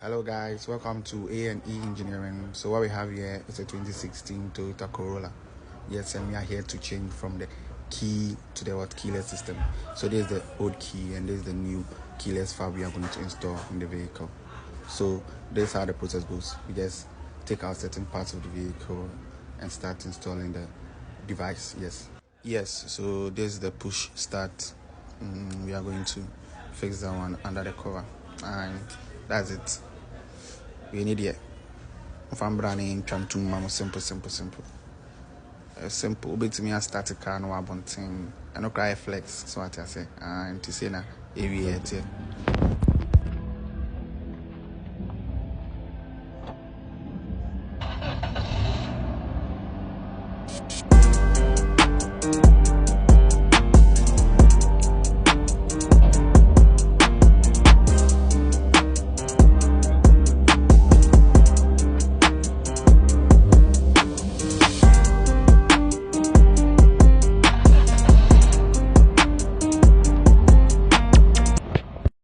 Hello guys, welcome to A&E Engineering. So what we have here is a 2016 Toyota Corolla. Yes, and we are here to change from the key to the keyless system. So this is the old key and this is the new keyless fob we are going to install in the vehicle. So this is how the process goes. We just take out certain parts of the vehicle and start installing the device. Yes, so this is the push start. We are going to fix that one under the cover, and that's it. We need it. If I'm running, trying to mama simple. Simple. But to me, I start a car no abonting. I no cry flex. So what I say, and to say na, every year.